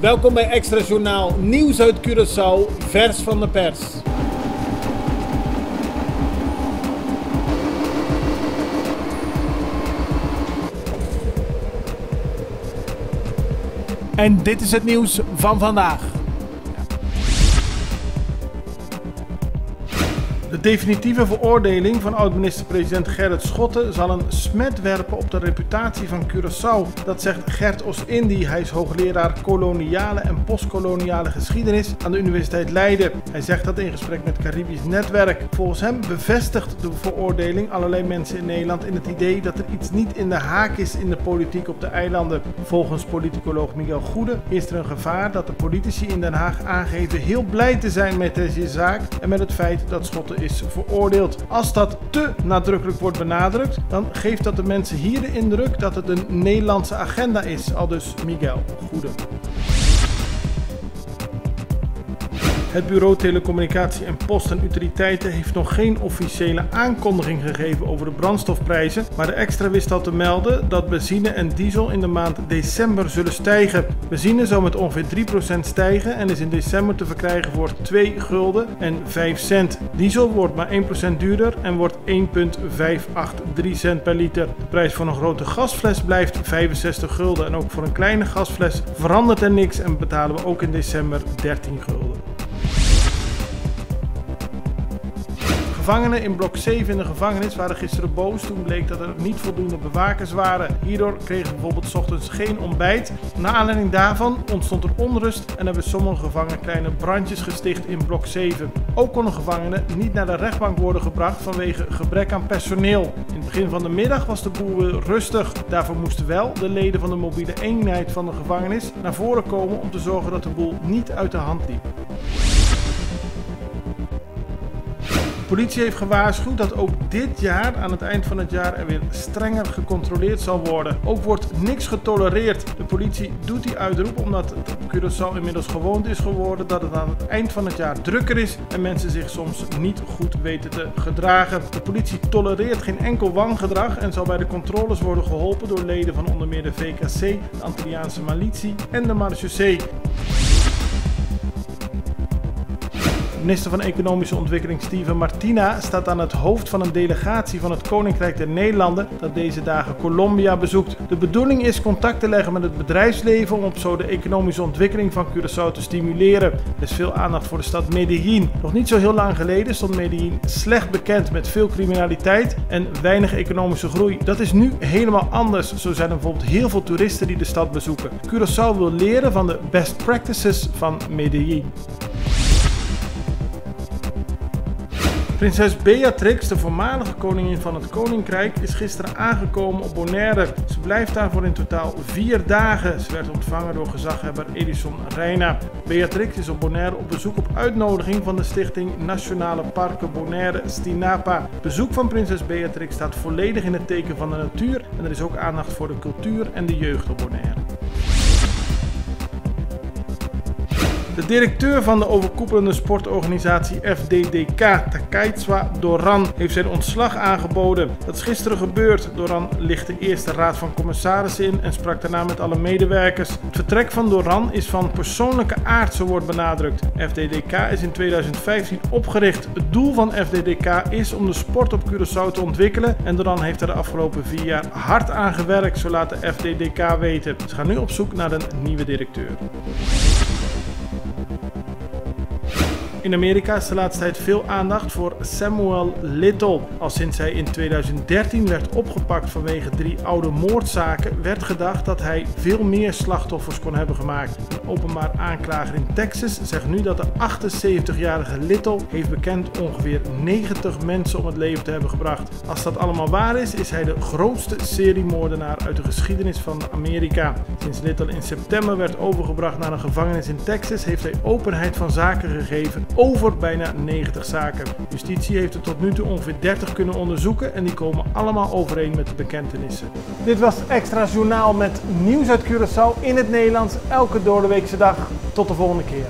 Welkom bij Extra Journaal, nieuws uit Curaçao, vers van de pers. En dit is het nieuws van vandaag. De definitieve veroordeling van oud-minister-president Gerrit Schotten zal een smet werpen op de reputatie van Curaçao. Dat zegt Gert Ostindie. Hij is hoogleraar koloniale en postkoloniale geschiedenis aan de Universiteit Leiden. Hij zegt dat in gesprek met Caribisch Netwerk. Volgens hem bevestigt de veroordeling allerlei mensen in Nederland in het idee dat er iets niet in de haak is in de politiek op de eilanden. Volgens politicoloog Miguel Goede is er een gevaar dat de politici in Den Haag aangeven heel blij te zijn met deze zaak en met het feit dat Schotten is veroordeeld. Als dat te nadrukkelijk wordt benadrukt, dan geeft dat de mensen hier de indruk dat het een Nederlandse agenda is, aldus Miguel Goede. Het Bureau Telecommunicatie en Post en Utiliteiten heeft nog geen officiële aankondiging gegeven over de brandstofprijzen, maar de Extra wist al te melden dat benzine en diesel in de maand december zullen stijgen. Benzine zal met ongeveer 3% stijgen en is in december te verkrijgen voor 2 gulden en 5 cent. Diesel wordt maar 1% duurder en wordt 1,583 cent per liter. De prijs voor een grote gasfles blijft 65 gulden en ook voor een kleine gasfles verandert er niks en betalen we ook in december 13 gulden. Gevangenen in blok 7 in de gevangenis waren gisteren boos toen bleek dat er niet voldoende bewakers waren. Hierdoor kregen ze bijvoorbeeld 's ochtends geen ontbijt. Naar aanleiding daarvan ontstond er onrust en hebben sommige gevangenen kleine brandjes gesticht in blok 7. Ook konden gevangenen niet naar de rechtbank worden gebracht vanwege gebrek aan personeel. In het begin van de middag was de boel weer rustig. Daarvoor moesten wel de leden van de mobiele eenheid van de gevangenis naar voren komen om te zorgen dat de boel niet uit de hand liep. De politie heeft gewaarschuwd dat ook dit jaar, aan het eind van het jaar, er weer strenger gecontroleerd zal worden. Ook wordt niks getolereerd. De politie doet die uitroep omdat het op Curaçao inmiddels gewoond is geworden dat het aan het eind van het jaar drukker is en mensen zich soms niet goed weten te gedragen. De politie tolereert geen enkel wangedrag en zal bij de controles worden geholpen door leden van onder meer de VKC, de Antilliaanse Militie en de Marechaussee. Minister van Economische Ontwikkeling Steven Martina staat aan het hoofd van een delegatie van het Koninkrijk der Nederlanden dat deze dagen Colombia bezoekt. De bedoeling is contact te leggen met het bedrijfsleven om op zo de economische ontwikkeling van Curaçao te stimuleren. Er is veel aandacht voor de stad Medellín. Nog niet zo heel lang geleden stond Medellín slecht bekend met veel criminaliteit en weinig economische groei. Dat is nu helemaal anders. Zo zijn er bijvoorbeeld heel veel toeristen die de stad bezoeken. Curaçao wil leren van de best practices van Medellín. Prinses Beatrix, de voormalige koningin van het Koninkrijk, is gisteren aangekomen op Bonaire. Ze blijft daar voor in totaal 4 dagen. Ze werd ontvangen door gezaghebber Edison Reina. Beatrix is op Bonaire op bezoek op uitnodiging van de stichting Nationale Parken Bonaire Stinapa. Bezoek van prinses Beatrix staat volledig in het teken van de natuur en er is ook aandacht voor de cultuur en de jeugd op Bonaire. De directeur van de overkoepelende sportorganisatie FDDK, Takaitswa Doran, heeft zijn ontslag aangeboden. Dat is gisteren gebeurd. Doran lichtte eerst de raad van commissarissen in en sprak daarna met alle medewerkers. Het vertrek van Doran is van persoonlijke aard, zo wordt benadrukt. FDDK is in 2015 opgericht. Het doel van FDDK is om de sport op Curaçao te ontwikkelen en Doran heeft er de afgelopen 4 jaar hard aan gewerkt, zo laat de FDDK weten. Ze gaan nu op zoek naar een nieuwe directeur. In Amerika is de laatste tijd veel aandacht voor Samuel Little. Al sinds hij in 2013 werd opgepakt vanwege 3 oude moordzaken, werd gedacht dat hij veel meer slachtoffers kon hebben gemaakt. Een openbaar aanklager in Texas zegt nu dat de 78-jarige Little heeft bekend ongeveer 90 mensen om het leven te hebben gebracht. Als dat allemaal waar is, is hij de grootste seriemoordenaar uit de geschiedenis van Amerika. Sinds Little in september werd overgebracht naar een gevangenis in Texas, heeft hij openheid van zaken gegeven over bijna 90 zaken. Justitie heeft er tot nu toe ongeveer 30 kunnen onderzoeken en die komen allemaal overeen met de bekentenissen. Dit was Extra Journaal met nieuws uit Curaçao in het Nederlands elke doordeweekse dag. Tot de volgende keer.